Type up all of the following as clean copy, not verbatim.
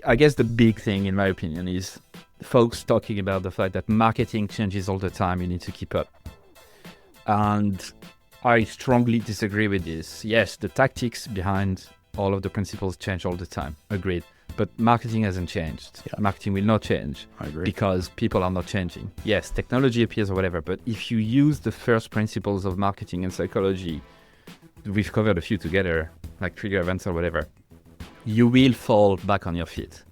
I guess the big thing, in my opinion, is folks talking about the fact that marketing changes all the time. You need to keep up. And I strongly disagree with this. Yes, the tactics behind all of the principles change all the time. Agreed. But marketing hasn't changed. Yeah. Marketing will not change. I agree. Because people are not changing. Yes, technology appears or whatever, but if you use the first principles of marketing and psychology, we've covered a few together, like trigger events or whatever, you will fall back on your feet.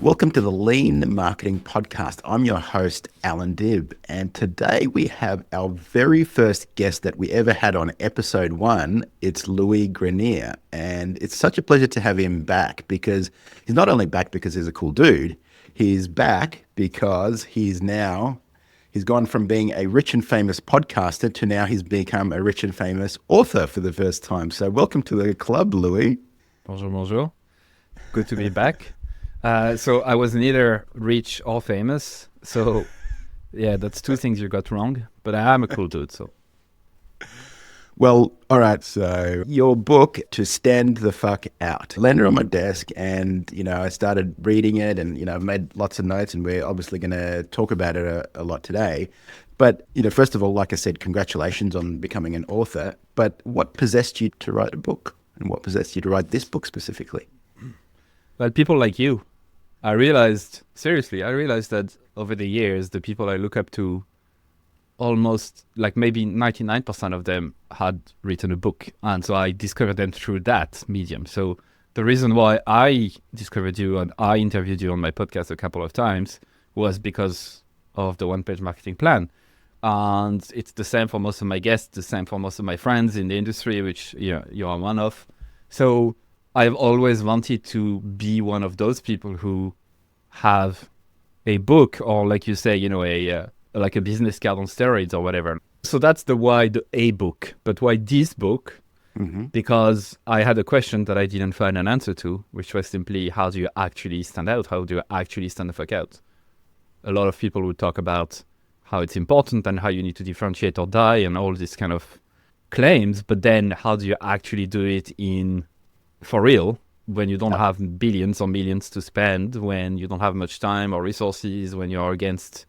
Welcome to the Lean Marketing Podcast. I'm your host, Allan Dib, and today we have our very first guest that we ever had on episode 1. It's Louis Grenier, and it's such a pleasure to have him back because he's not only back because he's a cool dude, he's back because he's gone from being a rich and famous podcaster to now he's become a rich and famous author for the first time. So welcome to the club, Louis. Bonjour. Good to be back. So I was neither rich or famous. So yeah, that's two things you got wrong. But I am a cool dude, so. Well, all right. So your book, To Stand the Fuck Out, landed on my desk and, I started reading it and, I've made lots of notes and we're obviously going to talk about it a lot today. But, first of all, like I said, congratulations on becoming an author. But what possessed you to write a book and what possessed you to write this book specifically? Well, people like you. I realized that over the years, the people I look up to, almost like maybe 99% of them had written a book. And so I discovered them through that medium. So the reason why I discovered you and I interviewed you on my podcast a couple of times was because of the one-page marketing plan. And it's the same for most of my guests, the same for most of my friends in the industry, which you are one of. So I've always wanted to be one of those people who have a book or, like you say, like a business card on steroids or whatever. So that's a book. But why this book? Mm-hmm. Because I had a question that I didn't find an answer to, which was simply, how do you actually stand out? How do you actually stand the fuck out? A lot of people would talk about how it's important and how you need to differentiate or die and all these kind of claims. But then how do you actually do it for real, when you don't have billions or millions to spend, when you don't have much time or resources, when you're against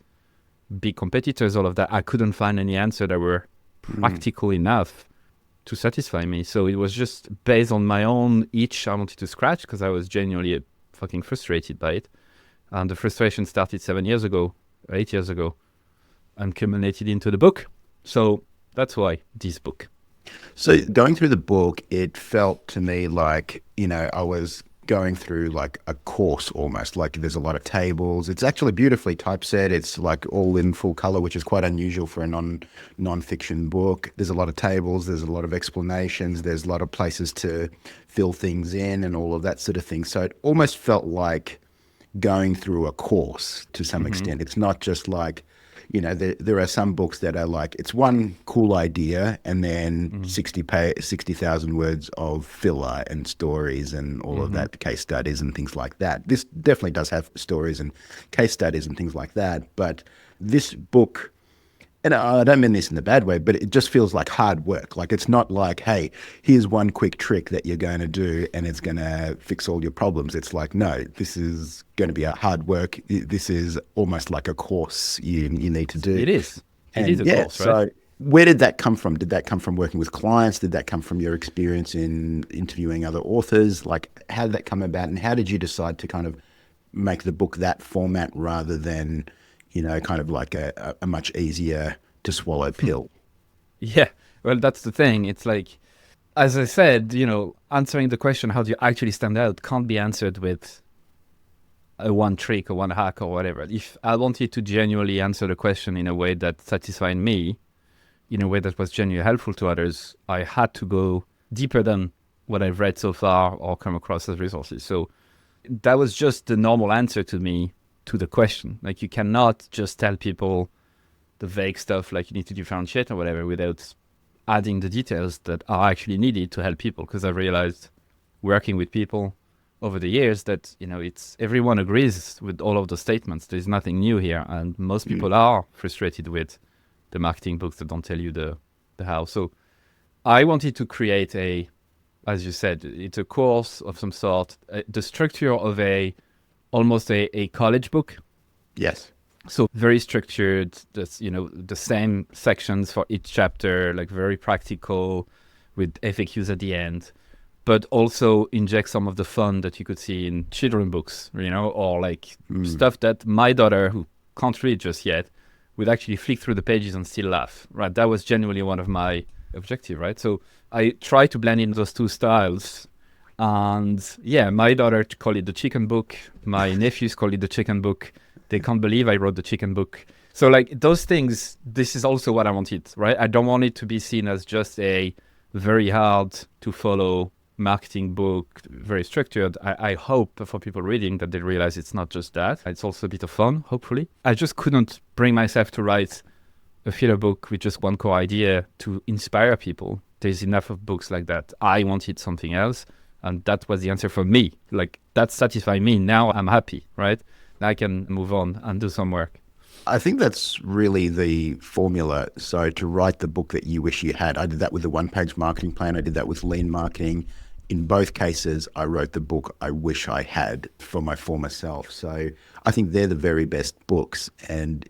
big competitors, all of that? I couldn't find any answer that were practical enough to satisfy me. So it was just based on my own itch I wanted to scratch because I was genuinely fucking frustrated by it. And the frustration started 8 years ago, and culminated into the book. So that's why this book. So going through the book, it felt to me like, I was going through like a course almost. Like there's a lot of tables. It's actually beautifully typeset. It's like all in full color, which is quite unusual for a non-fiction book. There's a lot of tables. There's a lot of explanations. There's a lot of places to fill things in and all of that sort of thing. So it almost felt like going through a course to some extent. It's not just like, there are some books that are like, it's one cool idea and then 60,000 words of filler and stories and all of that, case studies and things like that. This definitely does have stories and case studies and things like that. But this book, and I don't mean this in a bad way, but it just feels like hard work. Like it's not like, hey, here's one quick trick that you're going to do and it's going to fix all your problems. It's like, no, this is going to be a hard work. This is almost like a course you need to do. It is. It is a course, right? So where did that come from? Did that come from working with clients? Did that come from your experience in interviewing other authors? Like, how did that come about? And how did you decide to kind of make the book that format rather than, kind of like a much easier to swallow pill? Yeah, well, that's the thing. It's like, as I said, answering the question, how do you actually stand out, can't be answered with a one trick or one hack or whatever. If I wanted to genuinely answer the question in a way that satisfied me, in a way that was genuinely helpful to others, I had to go deeper than what I've read so far or come across as resources. So that was just the normal answer to me to the question. Like, you cannot just tell people the vague stuff like you need to differentiate or whatever without adding the details that are actually needed to help people. Because I've realized working with people over the years that, it's everyone agrees with all of the statements. There's nothing new here. And most people are frustrated with the marketing books that don't tell you the how. So I wanted to create as you said, it's a course of some sort, the structure of almost a college book. Yes. So very structured, just, the same sections for each chapter, like very practical with FAQs at the end, but also inject some of the fun that you could see in children books, or like stuff that my daughter, who can't read just yet, would actually flick through the pages and still laugh, right? That was genuinely one of my objectives, right? So I try to blend in those two styles. And yeah, my daughter called it the chicken book. My nephews call it the chicken book. They can't believe I wrote the chicken book. So like those things, this is also what I wanted, right? I don't want it to be seen as just a very hard to follow marketing book, very structured. I hope for people reading that they realize it's not just that. It's also a bit of fun, hopefully. I just couldn't bring myself to write a filler book with just one core idea to inspire people. There's enough of books like that. I wanted something else. And that was the answer for me. Like, that satisfied me. Now I'm happy, right? Now I can move on and do some work. I think that's really the formula. So to write the book that you wish you had, I did that with the one-page marketing plan. I did that with lean marketing. In both cases, I wrote the book I wish I had for my former self. So I think they're the very best books. And,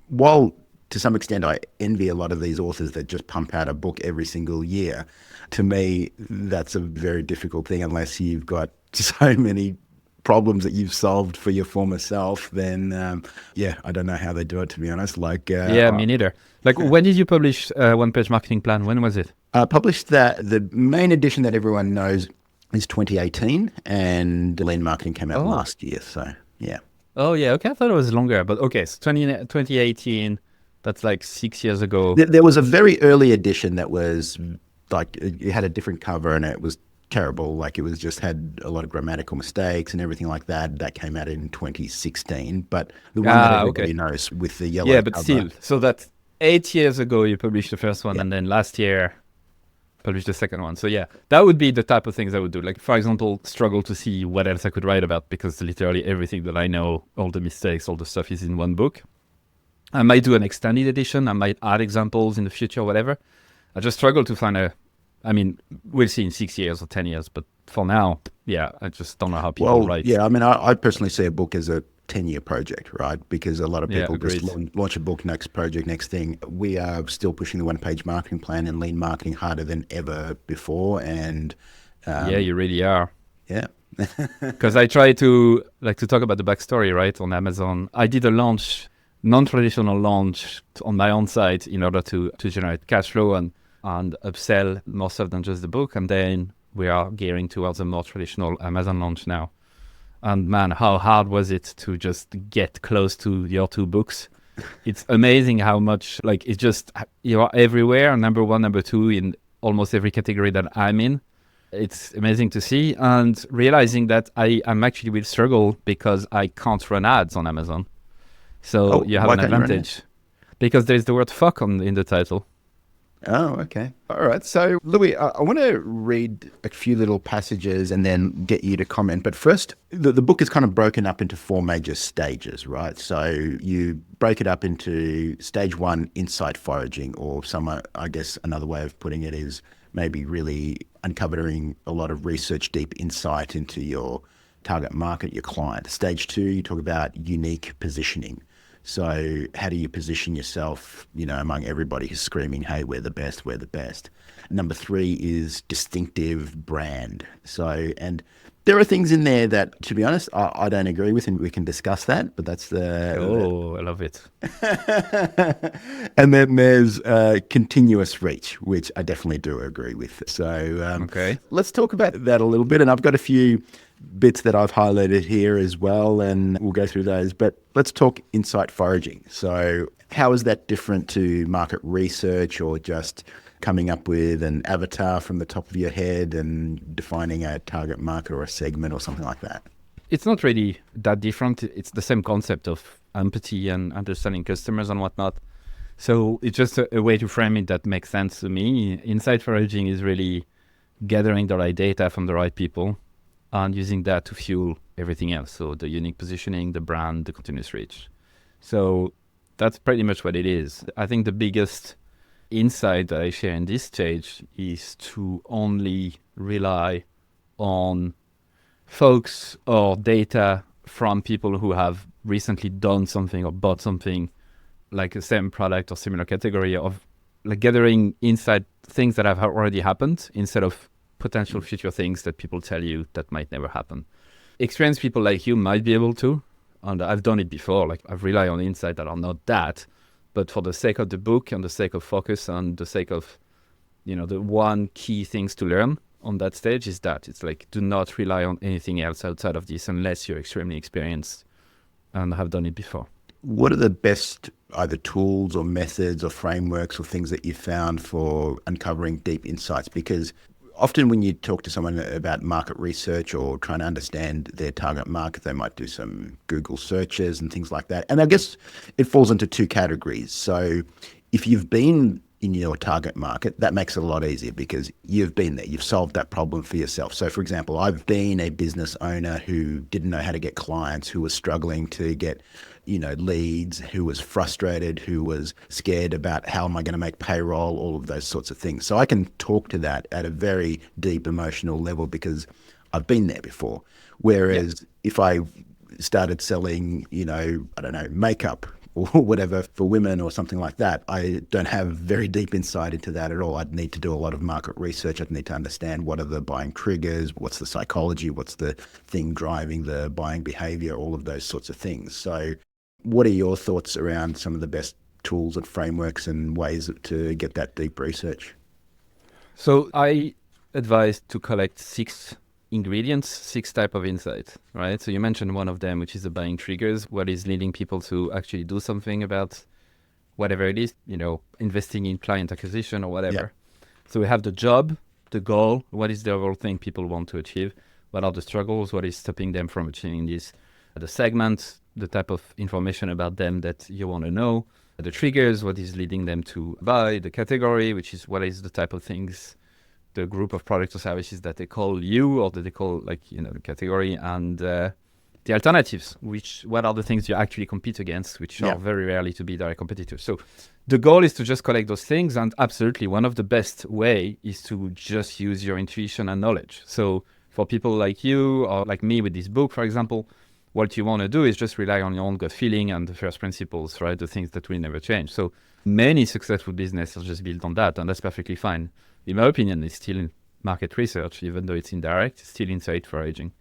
while to some extent I envy a lot of these authors that just pump out a book every single year, to me, that's a very difficult thing unless you've got so many problems that you've solved for your former self. Then, I don't know how they do it, to be honest. Me neither. Like, when did you publish One-Page Marketing Plan? When was it? Published that. The main edition that everyone knows is 2018, and the lean marketing came out last year. So, yeah. Oh, yeah. Okay. I thought it was longer, but okay. So 2018, that's like 6 years ago. There was a very early edition that was like, it had a different cover and it was terrible. Like, it was just had a lot of grammatical mistakes and everything like that. That came out in 2016. But the one that everybody knows with the yellow but cover. Still. So that's 8 years ago you published the first one, and then last year published the second one. So yeah, that would be the type of things I would do. Like, for example, struggle to see what else I could write about, because literally everything that I know, all the mistakes, all the stuff is in one book. I might do an extended edition. I might add examples in the future, whatever. I just struggle to find we'll see in 6 years or 10 years, but for now, I just don't know how people write. Yeah, I personally see a book as a 10-year project, right? Because a lot of people just launch a book, next project, next thing. We are still pushing the one-page marketing plan and lean marketing harder than ever before. And you really are. Yeah. Because I try to talk about the backstory, right? On Amazon, I did a non-traditional launch on my own site in order to generate cash flow and upsell more stuff than just the book. And then we are gearing towards a more traditional Amazon launch now. And man, how hard was it to just get close to your two books? It's amazing how much, it's just, you are everywhere, number one, number two in almost every category that I'm in. It's amazing to see, and realizing that I'm actually will struggle because I can't run ads on Amazon. So you have an advantage because there's the word fuck in the title. Oh, okay. All right. So, Louis, I want to read a few little passages and then get you to comment. But first, the book is kind of broken up into 4 major stages, right? So you break it up into stage 1, insight foraging, or I guess another way of putting it is maybe really uncovering a lot of research, deep insight into your target market, your client. Stage 2, you talk about unique positioning. So how do you position yourself, among everybody who's screaming, hey, we're the best, we're the best. Number 3 is distinctive brand. So, and there are things in there that, to be honest, I don't agree with, and we can discuss that, but that's I love it. And then there's continuous reach, which I definitely do agree with. So let's talk about that a little bit. And I've got a few bits that I've highlighted here as well, and we'll go through those. But let's talk insight foraging. So how is that different to market research, or just coming up with an avatar from the top of your head and defining a target market or a segment or something like that? It's not really that different. It's the same concept of empathy and understanding customers and whatnot. So it's just a way to frame it that makes sense to me. Insight foraging is really gathering the right data from the right people and using that to fuel everything else. So the unique positioning, the brand, the continuous reach. So that's pretty much what it is. I think the biggest insight that I share in this stage is to only rely on folks or data from people who have recently done something or bought something like the same product or similar category, of like gathering inside things that have already happened instead of potential future things that people tell you that might never happen. Experienced people like you might be able to, and I've done it before. Like I've relied on insight that are not that, but for the sake of the book and the sake of focus and the sake of, the one key things to learn on that stage is that it's like, do not rely on anything else outside of this unless you're extremely experienced and have done it before. What are the best either tools or methods or frameworks or things that you found for uncovering deep insights? Because often when you talk to someone about market research or trying to understand their target market, they might do some Google searches and things like that. And I guess it falls into two categories. So if you've been in your target market, that makes it a lot easier because you've been there, you've solved that problem for yourself. So for example, I've been a business owner who didn't know how to get clients, who was struggling to get leads, who was frustrated, who was scared about how am I going to make payroll, all of those sorts of things. So I can talk to that at a very deep emotional level because I've been there before. Whereas if I started selling, I don't know, makeup or whatever for women or something like that, I don't have very deep insight into that at all. I'd need to do a lot of market research. I'd need to understand what are the buying triggers, what's the psychology, what's the thing driving the buying behavior, all of those sorts of things. So what are your thoughts around some of the best tools and frameworks and ways to get that deep research? So I advise to collect 6 ingredients, 6 type of insight, right? So you mentioned one of them, which is the buying triggers, what is leading people to actually do something about whatever it is, investing in client acquisition or whatever. Yeah. So we have the job, the goal, what is the overall thing people want to achieve, what are the struggles, what is stopping them from achieving this, the segment, the type of information about them that you want to know, the triggers, what is leading them to buy, the category, which is what is the type of things, the group of products or services that they call you or that they call the category, and the alternatives, what are the things you actually compete against, which are very rarely to be direct competitors. So the goal is to just collect those things, and absolutely one of the best way is to just use your intuition and knowledge. So for people like you or like me with this book, for example, what you want to do is just rely on your own gut feeling and the first principles, right? The things that will never change. So many successful businesses are just built on that, and that's perfectly fine. In my opinion, it's still in market research, even though it's indirect, it's still inside foraging.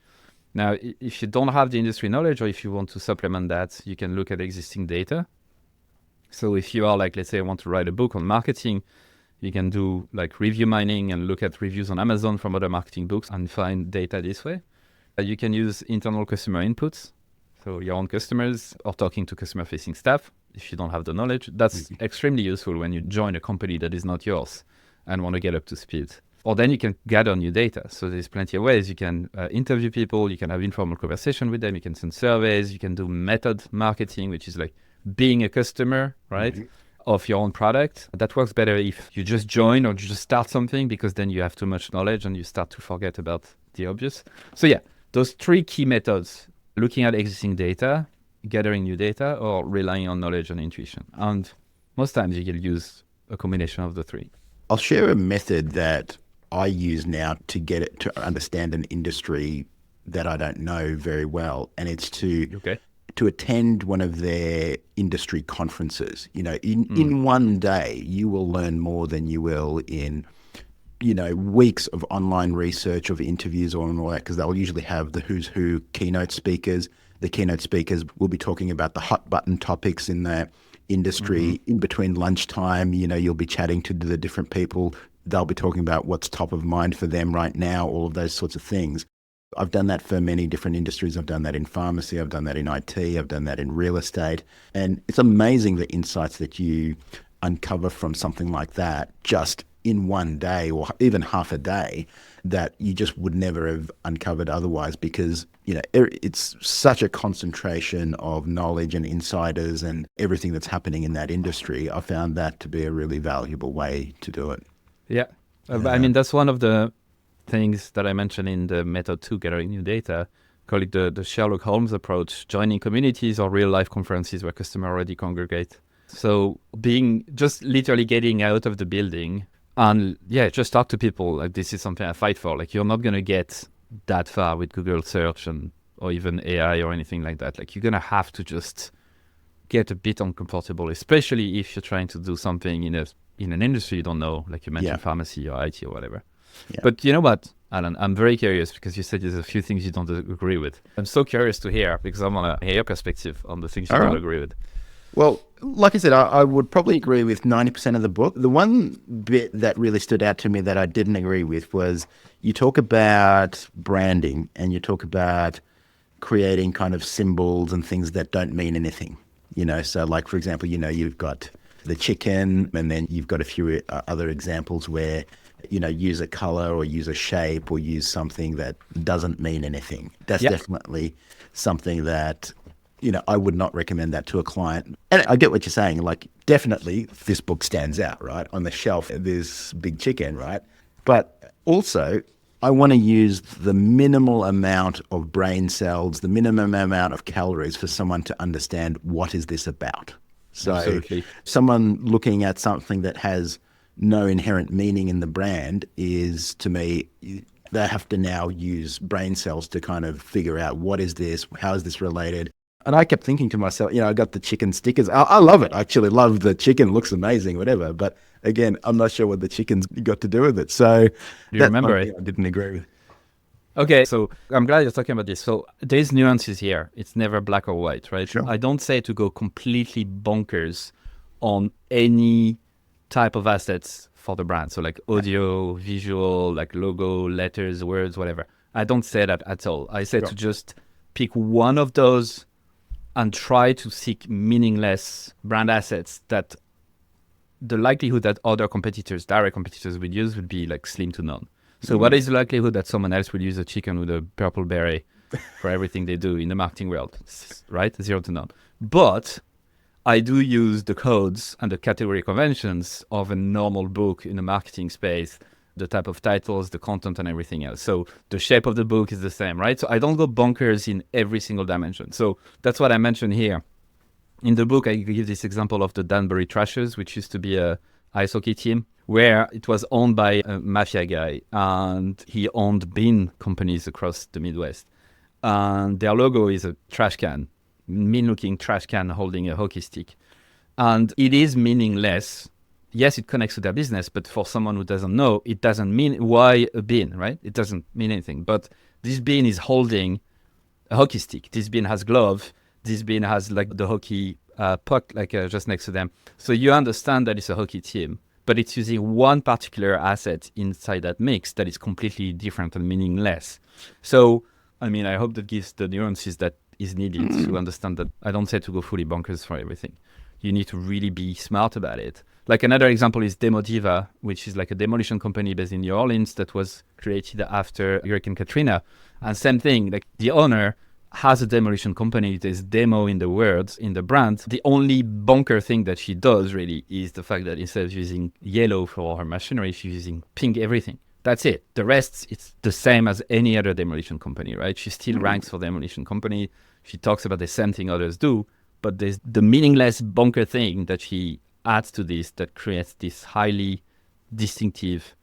Now, if you don't have the industry knowledge or if you want to supplement that, you can look at existing data. So if you are like, let's say I want to write a book on marketing, you can do like review mining and look at reviews on Amazon from other marketing books and find data this way. You can use internal customer inputs, so your own customers or talking to customer-facing staff if you don't have the knowledge. That's extremely useful when you join a company that is not yours and want to get up to speed. Or then you can gather new data. So there's plenty of ways. You can interview people, you can have informal conversation with them, you can send surveys, you can do method marketing, which is like being a customer, right, of your own product. That works better if you just join or you just start something, because then you have too much knowledge and you start to forget about the obvious. So yeah, those 3 key methods: looking at existing data, gathering new data, or relying on knowledge and intuition. And most times you can use a combination of the 3. I'll share a method that I use now to get it to understand an industry that I don't know very well, and it's to attend one of their industry conferences. In one day, you will learn more than you will in weeks of online research, of interviews or all that, because they'll usually have the who's who keynote speakers. The keynote speakers will be talking about the hot button topics in the industry. In between lunchtime, you'll be chatting to the different people. They'll be talking about what's top of mind for them right now, all of those sorts of things. I've done that for many different industries. I've done that in pharmacy. I've done that in IT. I've done that in real estate. And it's amazing the insights that you uncover from something like that just in one day or even half a day that you just would never have uncovered otherwise, because it's such a concentration of knowledge and insiders and everything that's happening in that industry. I found that to be a really valuable way to do it. Yeah. I mean, that's one of the things that I mentioned in the method 2, gathering new data. Call it the Sherlock Holmes approach, joining communities or real life conferences where customers already congregate. So being just literally getting out of the building and just talk to people. Like this is something I fight for. Like you're not going to get that far with Google search or even AI or anything like that. Like you're going to have to just get a bit uncomfortable, especially if you're trying to do something in an industry you don't know, like you mentioned, pharmacy or IT or whatever. Yeah. But you know what, Allan, I'm very curious because you said there's a few things you don't agree with. I'm so curious to hear because I want to hear your perspective on the things you don't agree with. Well, like I said, I would probably agree with 90% of the book. The one bit that really stood out to me that I didn't agree with was you talk about branding and you talk about creating kind of symbols and things that don't mean anything. So like, for example, you've got the chicken and then you've got a few other examples where, use a color or use a shape or use something that doesn't mean anything. That's definitely something that, I would not recommend that to a client. And I get what you're saying. Like, definitely this book stands out, right? On the shelf, this big chicken, right? But also, I want to use the minimal amount of brain cells, the minimum amount of calories for someone to understand what is this about. So absolutely. Someone looking at something that has no inherent meaning in the brand is, to me, they have to now use brain cells to kind of figure out what is this, how is this related. And I kept thinking to myself, I got the chicken stickers. I love it. I actually love the chicken. Looks amazing, whatever. But again, I'm not sure what the chicken's got to do with it. So you remember it? I didn't agree with. Okay, so I'm glad you're talking about this. So there's nuances here. It's never black or white, right? Sure. I don't say to go completely bonkers on any type of assets for the brand. So like audio, visual, like logo, letters, words, whatever. I don't say that at all. I say to just pick one of those and try to seek meaningless brand assets that the likelihood that other competitors, direct competitors would use would be like slim to none. So what is the likelihood that someone else will use a chicken with a purple beret for everything they do in the marketing world, right? 0 to none. But I do use the codes and the category conventions of a normal book in the marketing space, the type of titles, the content, and everything else. So the shape of the book is the same, right? So I don't go bonkers in every single dimension. So that's what I mentioned here. In the book, I give this example of the Danbury Trashers, which used to be a ice hockey team, where it was owned by a mafia guy, and he owned bean companies across the Midwest. And their logo is a trash can, mean-looking trash can holding a hockey stick. And it is meaningless. Yes, it connects to their business, but for someone who doesn't know, it doesn't mean why a bean, right? It doesn't mean anything. But this bean is holding a hockey stick. This bean has glove. This bean has like the hockey puck just next to them. So you understand that it's a hockey team, but it's using one particular asset inside that mix that is completely different and meaningless. So, I mean, I hope that gives the nuances that is needed to understand that I don't say to go fully bonkers for everything. You need to really be smart about it. Like another example is Demo Diva, which is like a demolition company based in New Orleans that was created after Hurricane Katrina. And same thing, like the owner has a demolition company. There's demo in the words, in the brand. The only bonker thing that she does really is the fact that instead of using yellow for her machinery, she's using pink everything. That's it. The rest, it's the same as any other demolition company, right? She still ranks for demolition company. She talks about the same thing others do, but there's the meaningless bonker thing that she adds to this that creates this highly distinctive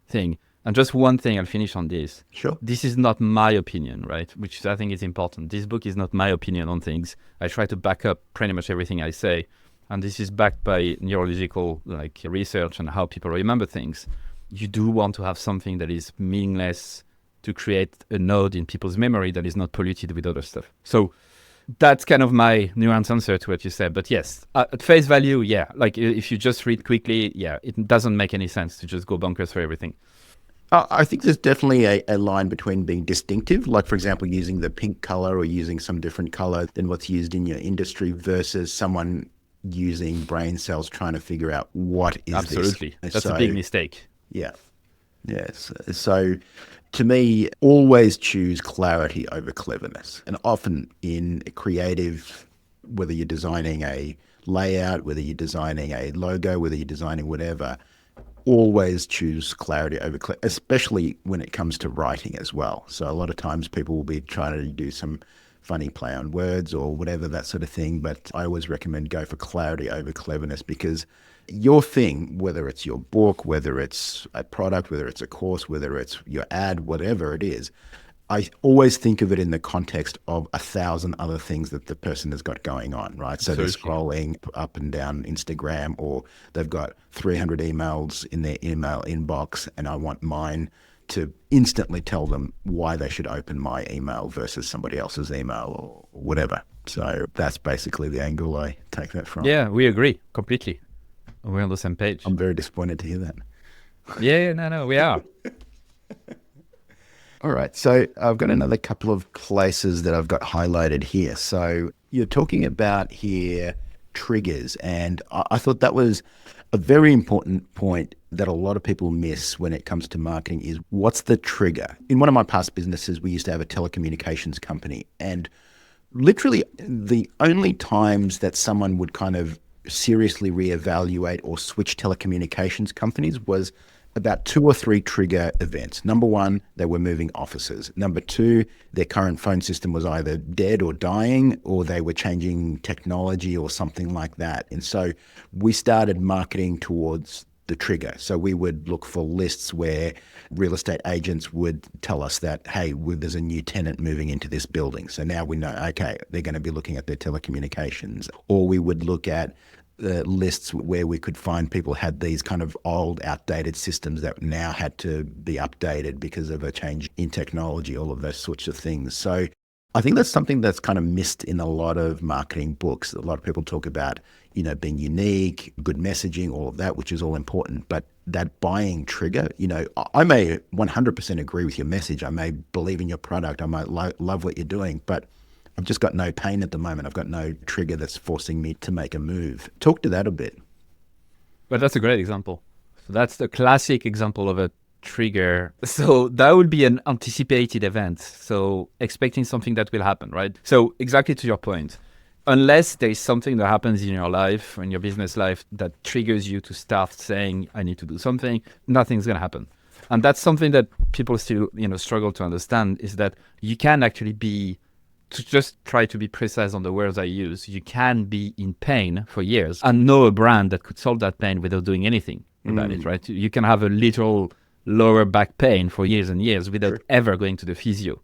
thing. And just one thing, I'll finish on this. Sure. This is not my opinion, right? Which I think is important. This book is not my opinion on things. I try to back up pretty much everything I say. And this is backed by neurological research and how people remember things. You do want to have something that is meaningless to create a node in people's memory that is not polluted with other stuff. So that's kind of my nuanced answer to what you said. But yes, at face value, like if you just read quickly, it doesn't make any sense to just go bonkers for everything. I think there's definitely a line between being distinctive, like, for example, using the pink color or using some different color than what's used in your industry versus someone using brain cells trying to figure out what is Absolutely. This. That's a big mistake. Yeah. Yes. So to me, always choose clarity over cleverness. And often in creative, whether you're designing a layout, whether you're designing a logo, whether you're designing whatever, always choose clarity over especially when it comes to writing as well. So a lot of times people will be trying to do some funny play on words or whatever, that sort of thing. But I always recommend go for clarity over cleverness, because your thing, whether it's your book, whether it's a product, whether it's a course, whether it's your ad, whatever it is, I always think of it in the context of 1,000 other things that the person has got going on, right? So they're scrolling up and down Instagram, or they've got 300 emails in their email inbox, and I want mine to instantly tell them why they should open my email versus somebody else's email or whatever. So that's basically the angle I take that from. Yeah, we agree completely. We're on the same page. I'm very disappointed to hear that. Yeah, no, we are. All right. So I've got another couple of places that I've got highlighted here. So you're talking about here triggers, and I thought that was a very important point that a lot of people miss when it comes to marketing is what's the trigger? In one of my past businesses, we used to have a telecommunications company, and literally the only times that someone would kind of seriously reevaluate or switch telecommunications companies was about 2 or 3 trigger events. Number one, they were moving offices. Number two, their current phone system was either dead or dying, or they were changing technology or something like that. And so we started marketing towards the trigger. So we would look for lists where real estate agents would tell us that, hey, there's a new tenant moving into this building. So now we know, okay, they're going to be looking at their telecommunications. Or we would look at lists where we could find people had these kind of old, outdated systems that now had to be updated because of a change in technology, all of those sorts of things. So I think that's something that's kind of missed in a lot of marketing books. A lot of people talk about, being unique, good messaging, all of that, which is all important. But that buying trigger, I may 100% agree with your message. I may believe in your product. I might love what you're doing, but I've just got no pain at the moment. I've got no trigger that's forcing me to make a move. Talk to that a bit. But that's a great example. So that's the classic example of a trigger. So that would be an anticipated event. So expecting something that will happen, right? So exactly to your point, unless there's something that happens in your life, in your business life, that triggers you to start saying, I need to do something, nothing's going to happen. And that's something that people still, struggle to understand, is that you can actually to just try to be precise on the words I use, you can be in pain for years and know a brand that could solve that pain without doing anything about it, right? You can have a literal lower back pain for years and years without ever going to the physio.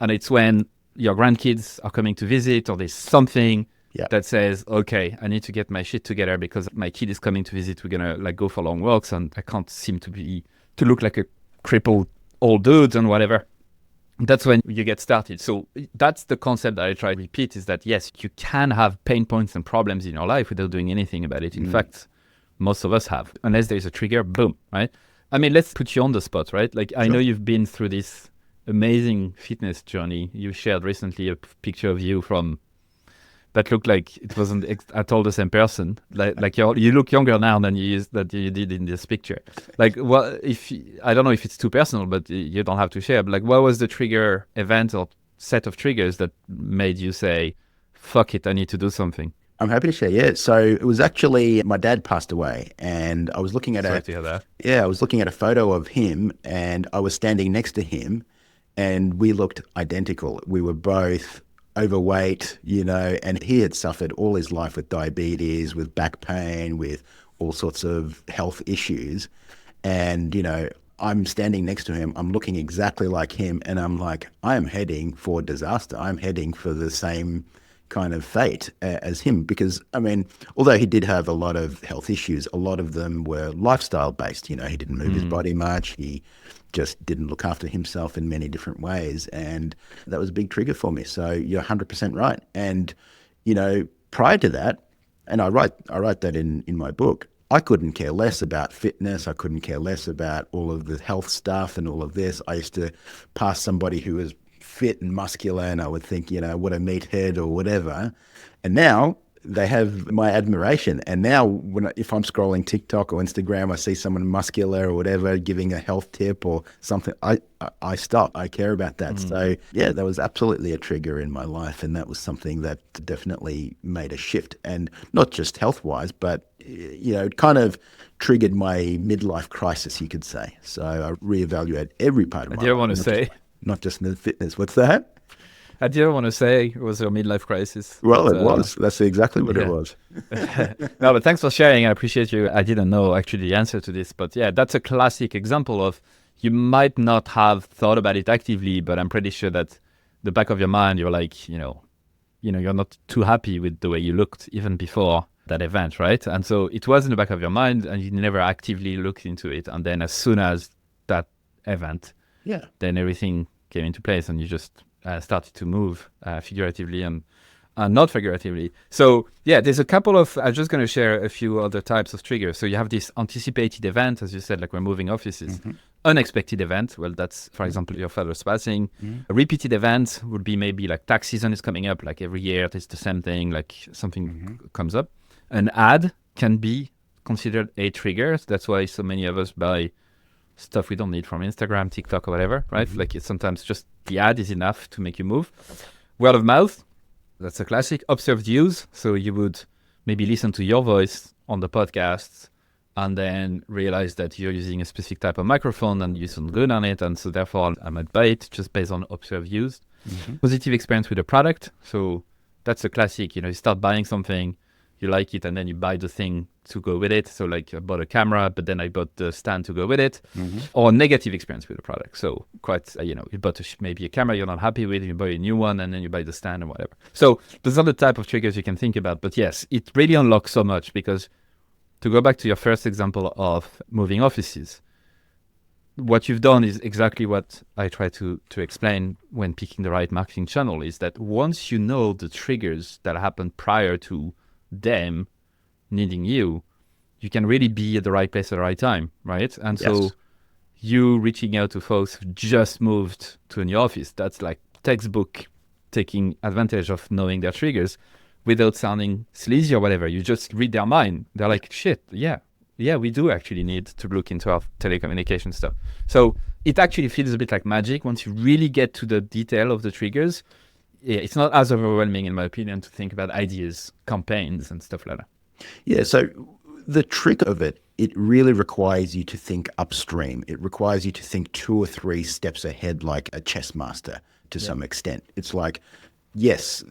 And it's when your grandkids are coming to visit, or there's something that says, okay, I need to get my shit together because my kid is coming to visit. We're going to go for long walks and I can't seem to look like a crippled old dude and whatever. That's when you get started. So that's the concept that I try to repeat, is that yes, you can have pain points and problems in your life without doing anything about it. In fact, most of us have, unless there's a trigger, boom, right? I mean, let's put you on the spot, right? Like, I know you've been through this amazing fitness journey. You shared recently a picture of you that looked like it wasn't at all the same person. Like you look younger now than you did in this picture. Like, what I don't know if it's too personal, but you don't have to share. But like, what was the trigger event or set of triggers that made you say, "Fuck it, I need to do something"? I'm happy to share. Yeah. So it was actually, my dad passed away, and I was looking at Sorry to hear that. I was looking at a photo of him, and I was standing next to him, and we looked identical. We were both overweight, and he had suffered all his life with diabetes, with back pain, with all sorts of health issues. And, I'm standing next to him, I'm looking exactly like him, and I'm like, I am heading for disaster. I'm heading for the same kind of fate as him, because, I mean, although he did have a lot of health issues, a lot of them were lifestyle based. He didn't move his body much. He just didn't look after himself in many different ways. And that was a big trigger for me. So you're 100% right. And, prior to that, and I write that in my book, I couldn't care less about fitness. I couldn't care less about all of the health stuff and all of this. I used to pass somebody who was fit and muscular, and I would think, what a meathead or whatever. And now they have my admiration. And now if I'm scrolling TikTok or Instagram, I see someone muscular or whatever giving a health tip or something, I stop. I care about that. So yeah, that was absolutely a trigger in my life. And that was something that definitely made a shift, and not just health-wise, but it kind of triggered my midlife crisis, you could say. So I reevaluated every part of my life. I didn't want to say. Not just in the fitness. What's that? I didn't want to say it was your midlife crisis. Well, but, it was. That's exactly what it yeah. was. No, but thanks for sharing. I appreciate you. I didn't know actually the answer to this, but yeah, that's a classic example of you might not have thought about it actively, but I'm pretty sure that the back of your mind, you're like, you're not too happy with the way you looked even before that event, right? And so it was in the back of your mind and you never actively looked into it. And then as soon as that event, Yeah. then everything came into place and you just started to move figuratively and not figuratively. So yeah, there's a couple of, I'm just going to share a few other types of triggers. So you have this anticipated event, as you said, like we're moving offices. Unexpected event, well, that's, for example, your father's passing. A repeated event would be maybe like tax season is coming up, like every year it's the same thing, like something comes up. An ad can be considered a trigger. That's why so many of us buy stuff we don't need from Instagram, TikTok, or whatever, right? Like it's sometimes just the ad is enough to make you move. Word of mouth, that's a classic. Observed use, so you would maybe listen to your voice on the podcasts and then realize that you're using a specific type of microphone and you sound good on it, and so therefore I might buy it just based on observed use. Positive experience with a product, so that's a classic. You start buying something, you like it, and then you buy the thing to go with it. So like I bought a camera, but then I bought the stand to go with it. Or negative experience with the product. So quite, you bought maybe a camera you're not happy with, you buy a new one, and then you buy the stand or whatever. So those are the type of triggers you can think about. But yes, it really unlocks so much, because to go back to your first example of moving offices, what you've done is exactly what I try to explain when picking the right marketing channel, is that once you know the triggers that happened prior to them needing you, you can really be at the right place at the right time, right? And so you reaching out to folks who just moved to a new office, that's like textbook taking advantage of knowing their triggers without sounding sleazy or whatever. You just read their mind. They're like, shit, yeah, we do actually need to look into our telecommunication stuff. So it actually feels a bit like magic once you really get to the detail of the triggers. Yeah, it's not as overwhelming, in my opinion, to think about ideas, campaigns, and stuff like that. Yeah, so the trick of it really requires you to think upstream. It requires you to think 2 or 3 steps ahead, like a chess master to some extent. It's like, yes,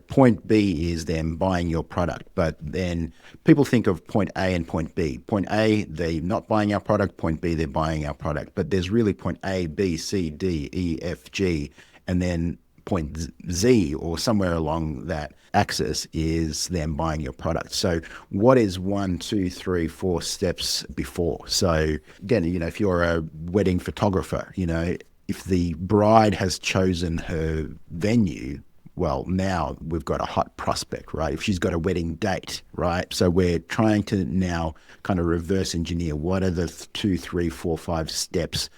point B is them buying your product, but then people think of point A and point B. Point A, they're not buying our product. Point B, they're buying our product. But there's really point A, B, C, D, E, F, G, and then point Z, or somewhere along that axis, is them buying your product. So what is 1, 2, 3, 4 steps before? So again, if you're a wedding photographer, if the bride has chosen her venue, well, now we've got a hot prospect, right? If she's got a wedding date, right? So we're trying to now kind of reverse engineer what are the 2, 3, 4, 5 steps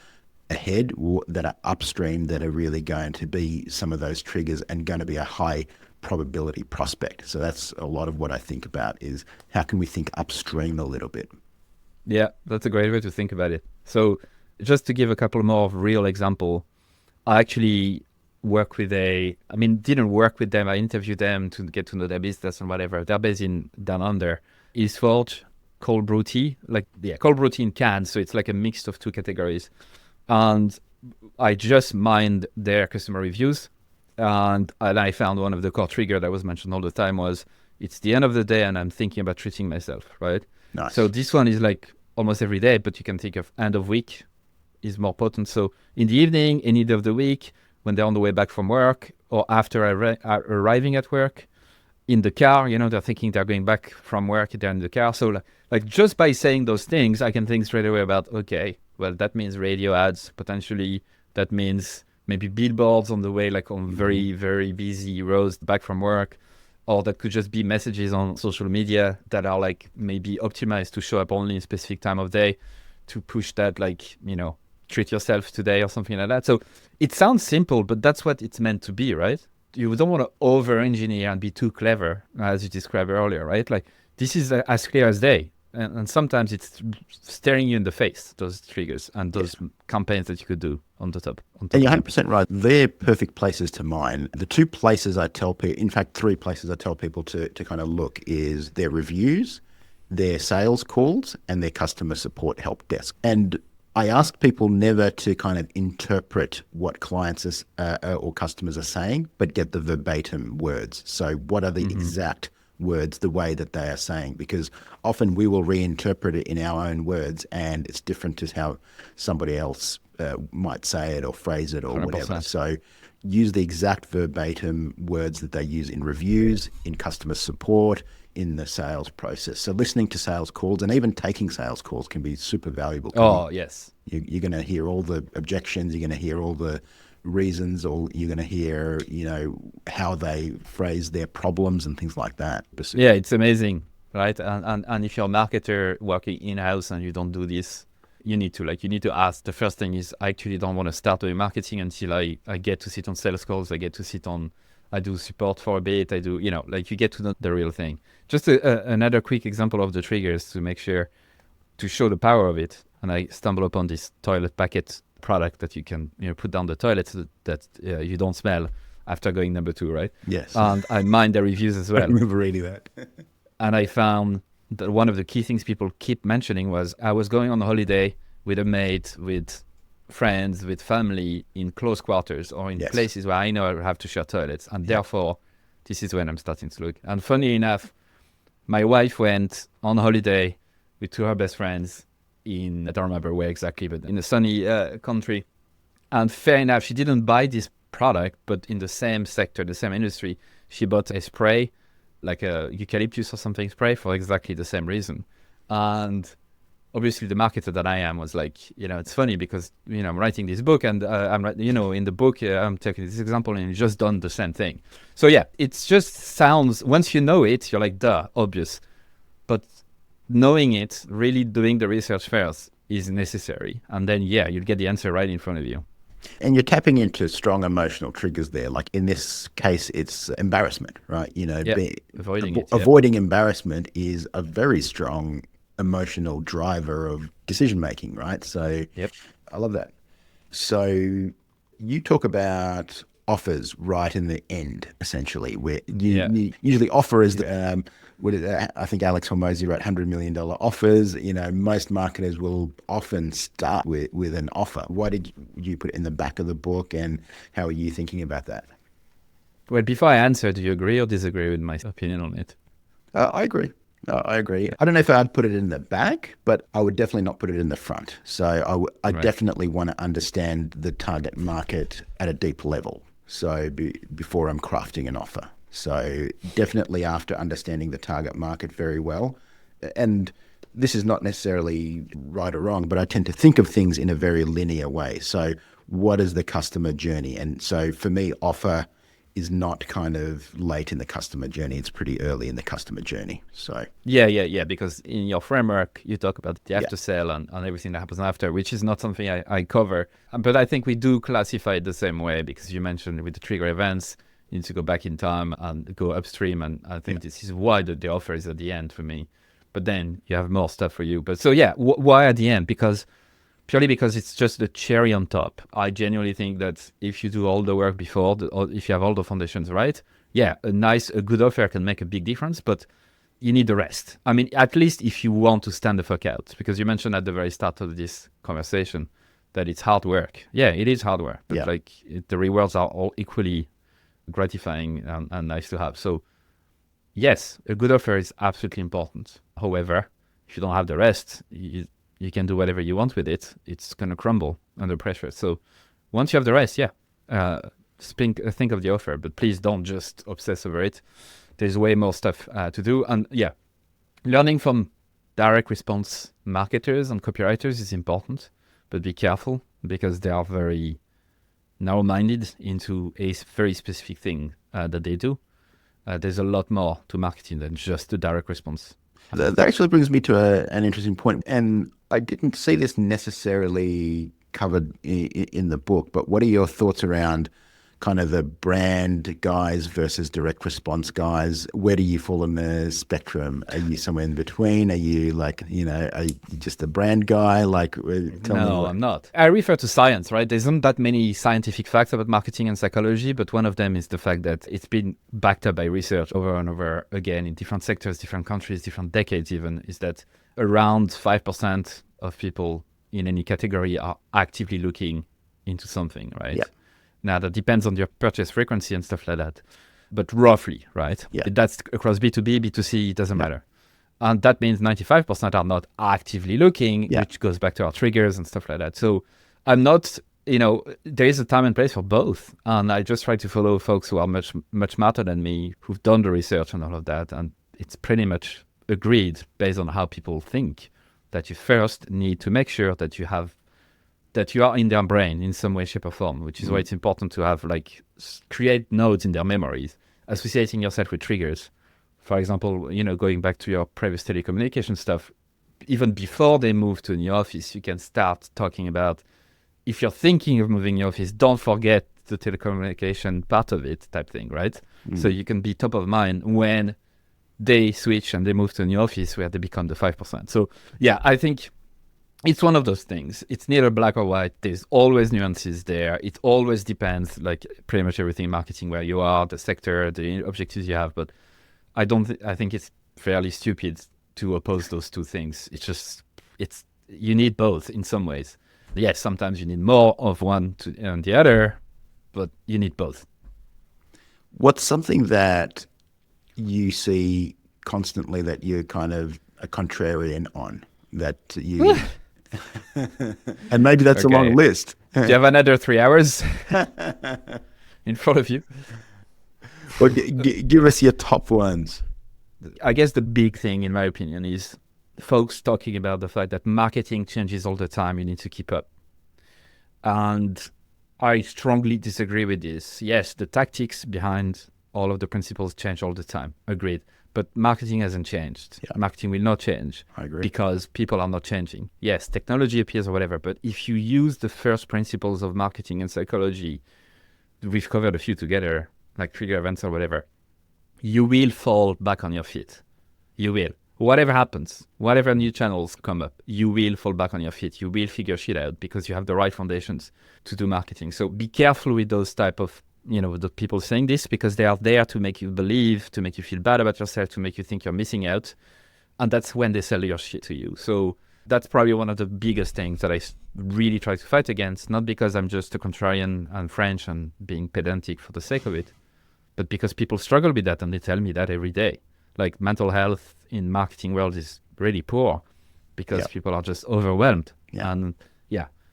ahead that are upstream that are really going to be some of those triggers and going to be a high probability prospect. So that's a lot of what I think about, is how can we think upstream a little bit? Yeah, that's a great way to think about it. So just to give a couple more of real example, I actually didn't work with them. I interviewed them to get to know their business and whatever. They're based in down under. East Forge, cold brew tea, cold brew tea in cans. So it's like a mix of 2 categories. And I just mined their customer reviews, and I found one of the core trigger that was mentioned all the time was, it's the end of the day and I'm thinking about treating myself, right? Nice. So this one is like almost every day, but you can think of end of week is more potent. So in the evening, any day of the week, when they're on the way back from work, or after arriving at work, in the car, they're thinking they're going back from work, they're in the car. So like just by saying those things, I can think straight away about, okay, well, that means radio ads, potentially. That means maybe billboards on the way, like on very, very busy roads back from work. Or that could just be messages on social media that are like maybe optimized to show up only in a specific time of day to push that, like, treat yourself today or something like that. So it sounds simple, but that's what it's meant to be, right? You don't want to over-engineer and be too clever, as you described earlier, right? Like, this is as clear as day. And sometimes it's staring you in the face, those triggers and those campaigns that you could do on the top. And you're 100% right. They're perfect places to mine. The 2 places I tell people, in fact, 3 places I tell people to kind of look, is their reviews, their sales calls, and their customer support help desk. And I ask people never to kind of interpret what clients or customers are saying, but get the verbatim words. So what are the exact words, the way that they are saying? Because often we will reinterpret it in our own words, and it's different to how somebody else might say it or phrase it or 100%. whatever. So use the exact verbatim words that they use in reviews, in customer support, in the sales process. So listening to sales calls and even taking sales calls can be super valuable. Yes. You're going to hear all the objections, you're going to hear all the reasons, or you're going to hear, how they phrase their problems and things like that. Yeah, it's amazing, right? And if you're a marketer working in-house and you don't do this, you need to ask. The first thing is, I actually don't want to start doing marketing until I get to sit on sales calls, I do support for a bit, you get to know the real thing. Just another quick example of the triggers to make sure to show the power of it. And I stumble upon this toilet packet product that you can put down the toilet so that you don't smell after going number 2, right? Yes. And I mind the reviews as well. I remember reading that. And I found that one of the key things people keep mentioning was, I was going on a holiday with a mate, with friends, with family in close quarters or in places where I know I have to share toilets. And therefore, this is when I'm starting to look. And funny enough, my wife went on holiday with 2 of her best friends I don't remember where exactly, but in a sunny country. And fair enough, she didn't buy this product, but in the same sector, the same industry, she bought a spray, like a eucalyptus or something spray, for exactly the same reason. And obviously the marketer that I am was like, it's funny because, I'm writing this book and in the book, I'm taking this example and just done the same thing. So yeah, it just sounds, once you know it, you're like, duh, obvious. But knowing it, really doing the research first is necessary. And then, you'll get the answer right in front of you. And you're tapping into strong emotional triggers there. Like in this case, it's embarrassment, right? Avoiding embarrassment is a very strong emotional driver of decision making, right? So I love that. So you talk about offers right in the end, essentially, where you usually offer is I think Alex Hormozy wrote $100 million offers. Most marketers will often start with an offer. Why did you put it in the back of the book, and how are you thinking about that? Well, before I answer, do you agree or disagree with my opinion on it? I agree. I agree. I don't know if I'd put it in the back, but I would definitely not put it in the front. So I definitely want to understand the target market at a deep level. So before I'm crafting an offer. So definitely after understanding the target market very well. And this is not necessarily right or wrong, but I tend to think of things in a very linear way. So what is the customer journey? And so for me, offer is not kind of late in the customer journey. It's pretty early in the customer journey. So yeah, because in your framework, you talk about the after sale and everything that happens after, which is not something I cover. But I think we do classify it the same way, because you mentioned with the trigger events, you need to go back in time and go upstream. And I think this is why the offer is at the end for me. But then you have more stuff for you. But so why at the end? Purely because it's just the cherry on top. I genuinely think that if you do all the work before, or if you have all the foundations right, a good offer can make a big difference, but you need the rest. I mean, at least if you want to stand the fuck out, because you mentioned at the very start of this conversation that it's hard work. Yeah, it is hard work, but the rewards are all equally gratifying and nice to have. So yes, a good offer is absolutely important. However, if you don't have the rest, you can do whatever you want with it. It's going to crumble under pressure. So once you have the rest, think of the offer, but please don't just obsess over it. There's way more stuff to do. And learning from direct response marketers and copywriters is important, but be careful because they are very narrow-minded into a very specific thing that they do. There's a lot more to marketing than just the direct response. That actually brings me to an interesting point. And I didn't see this necessarily covered in the book, but what are your thoughts around kind of the brand guys versus direct response guys? Where do you fall in the spectrum? Are you somewhere in between? Are you like, are you just a brand guy? No, I'm not. I refer to science, right? There's not that many scientific facts about marketing and psychology, but one of them is the fact that it's been backed up by research over and over again in different sectors, different countries, different decades even, is that around 5% of people in any category are actively looking into something, right? Yeah. Now that depends on your purchase frequency and stuff like that, but roughly, right? Yeah. That's across B2B, B2C, it doesn't matter. And that means 95% are not actively looking, which goes back to our triggers and stuff like that. So I'm not, there is a time and place for both. And I just try to follow folks who are much, much smarter than me, who've done the research and all of that. And it's pretty much agreed based on how people think that you first need to make sure that you are in their brain in some way, shape or form, which is why it's important to have create nodes in their memories, associating yourself with triggers. For example, going back to your previous telecommunication stuff, even before they move to a new office, you can start talking about, if you're thinking of moving your office, don't forget the telecommunication part of it type thing, right? So you can be top of mind when they switch and they move to a new office where they become the 5%. So yeah, I think it's one of those things. It's neither black or white. There's always nuances there. It always depends, like pretty much everything in marketing, where you are, the sector, the objectives you have. But I think it's fairly stupid to oppose those two things. You need both in some ways. Yes, sometimes you need more of one than the other, but you need both. What's something that you see constantly that you're kind of a contrarian on, that you... and maybe that's a long list. Do you have another 3 hours in front of you? Well, give us your top ones. I guess the big thing, in my opinion, is folks talking about the fact that marketing changes all the time. You need to keep up. And I strongly disagree with this. Yes, the tactics behind all of the principles change all the time. Agreed. But marketing hasn't changed. Yeah. Marketing will not change. I agree. Because people are not changing. Yes, technology appears or whatever, but if you use the first principles of marketing and psychology, we've covered a few together, like trigger events or whatever, you will fall back on your feet. You will. Whatever happens, whatever new channels come up, you will fall back on your feet. You will figure shit out because you have the right foundations to do marketing. So be careful with those type of, the people saying this, because they are there to make you believe, to make you feel bad about yourself, to make you think you're missing out. And that's when they sell your shit to you. So that's probably one of the biggest things that I really try to fight against, not because I'm just a contrarian and French and being pedantic for the sake of it, but because people struggle with that and they tell me that every day. Like mental health in marketing world is really poor because people are just overwhelmed. Yeah. And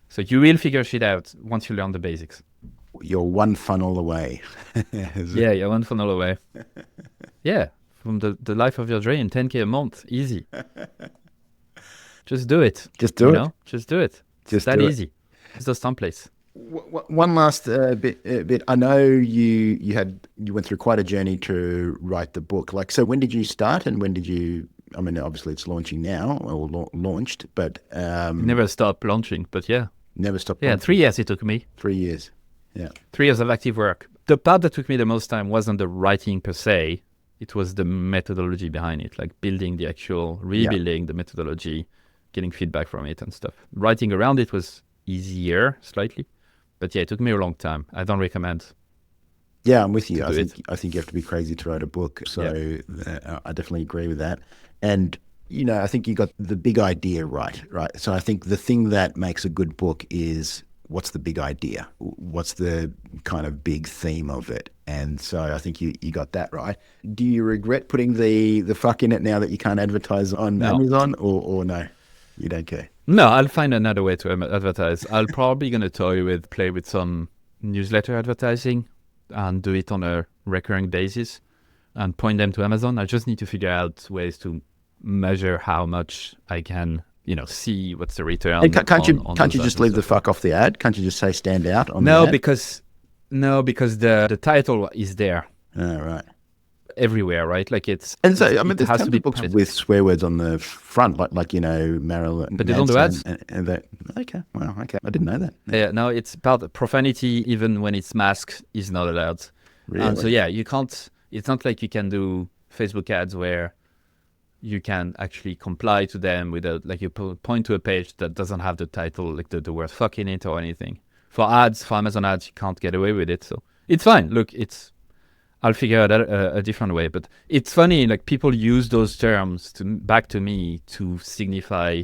so you will figure shit out once you learn the basics. You're one funnel away. You're one funnel away. Yeah, from the life of your dream, 10K a month, easy. Just do it. Just do it. Just do it. Just that easy. It's those templates. One last bit. I know you went through quite a journey to write the book. So when did you start, and when did you? I mean, obviously it's launching now, or launched, but never stopped launching. But never stopped. Yeah, 3 years it took me. 3 years. Yeah, 3 years of active work. The part that took me the most time wasn't the writing per se. It was the methodology behind it, like building the actual, rebuilding the methodology, getting feedback from it and stuff. Writing around it was easier slightly. But it took me a long time. I don't recommend. Yeah, I'm with you. I think you have to be crazy to write a book. So I definitely agree with that. And, I think you got the big idea right? So I think the thing that makes a good book is, what's the big idea? What's the kind of big theme of it? And so I think you got that right. Do you regret putting the fuck in it now that you can't advertise on Amazon, or no? You don't care? No, I'll find another way to advertise. I'll probably going to play with some newsletter advertising and do it on a recurring basis and point them to Amazon. I just need to figure out ways to measure how much I can, see what's the return. And can't you just leave the fuck off the ad? Can't you just say stand out on the ad? Because the title is there. Oh, right. Everywhere, right? Like it's... And so, there's tons of books with swear words on the front, like Meryl... But they don't do ads? Okay, well, okay. I didn't know that. Yeah, no, it's part of profanity, even when it's masked, is not allowed. Really? And so, you can't... It's not like you can do Facebook ads where you can actually comply to them with you point to a page that doesn't have the title, like the word fuck in it or anything. For Amazon ads, you can't get away with it. So it's fine. Look, I'll figure out a different way. But it's funny, like people use those terms back to me to signify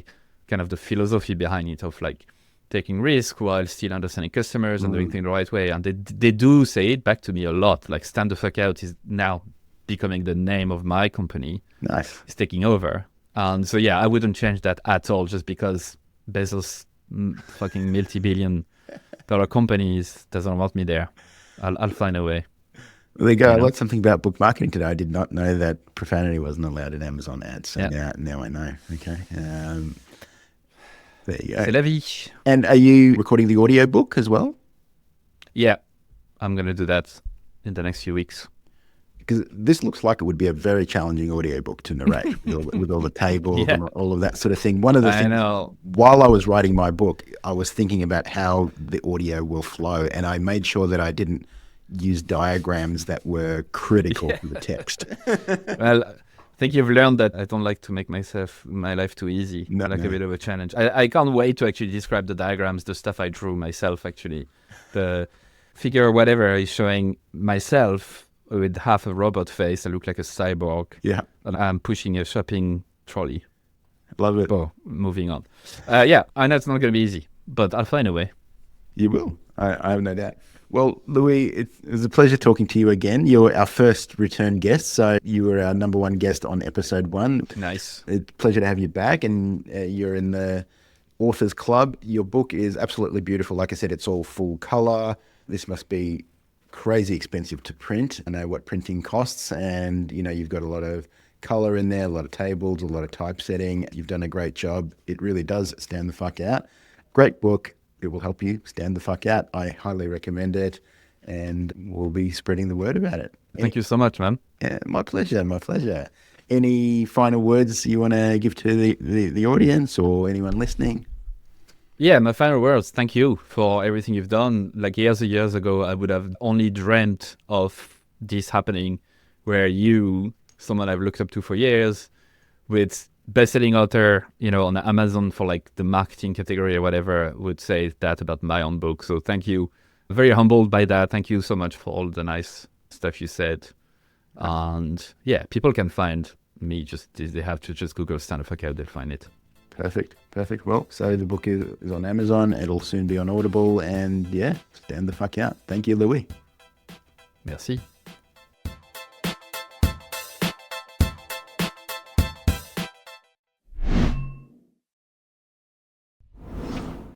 kind of the philosophy behind it of like taking risk while still understanding customers and doing things the right way. And they do say it back to me a lot. Like Stand the Fuck Out is now becoming the name of my company. Nice. It's taking over. And so, yeah, I wouldn't change that at all just because Bezos fucking multi-billion-dollar companies doesn't want me there. I'll find a way. Well, there you go. I learned something about book marketing today. I did not know that profanity wasn't allowed in Amazon ads. So now I know. Okay. There you go. C'est la vie. And are you recording the audio book as well? Yeah, I'm going to do that in the next few weeks. Because this looks like it would be a very challenging audiobook to narrate with all the tables and all of that sort of thing. One of the things, while I was writing my book, I was thinking about how the audio will flow, and I made sure that I didn't use diagrams that were critical to the text. Well, I think you've learned that I don't like to make my life too easy. A bit of a challenge. I can't wait to actually describe the diagrams, the stuff I drew myself, actually. The figure or whatever is showing myself with half a robot face. I look like a cyborg. Yeah. And I'm pushing a shopping trolley. Love it. Oh, moving on. Yeah, I know it's not going to be easy, but I'll find a way. You will. I have no doubt. Well, Louis, it was a pleasure talking to you again. You're our first return guest, so you were our number one guest on episode 1. Nice. It's a pleasure to have you back, and you're in the Authors Club. Your book is absolutely beautiful. Like I said, it's all full color. This must be crazy expensive to print. I know what printing costs, and you've got a lot of color in there, a lot of tables, a lot of typesetting. You've done a great job. It really does stand the fuck out. Great book. It will help you stand the fuck out. I highly recommend it, and we'll be spreading the word about it. Thank you so much, man. Yeah, my pleasure. Any final words you want to give to the audience or anyone listening? Yeah, my final words. Thank you for everything you've done. Like years and years ago, I would have only dreamt of this happening, where you, someone I've looked up to for years, with best-selling author, on Amazon for like the marketing category or whatever, would say that about my own book. So thank you. Very humbled by that. Thank you so much for all the nice stuff you said. And yeah, people can find me. They have to just Google Stand the Fuck Out. They'll find it. Perfect. Well, so the book is on Amazon. It'll soon be on Audible. And yeah, stand the fuck out. Thank you, Louis. Merci.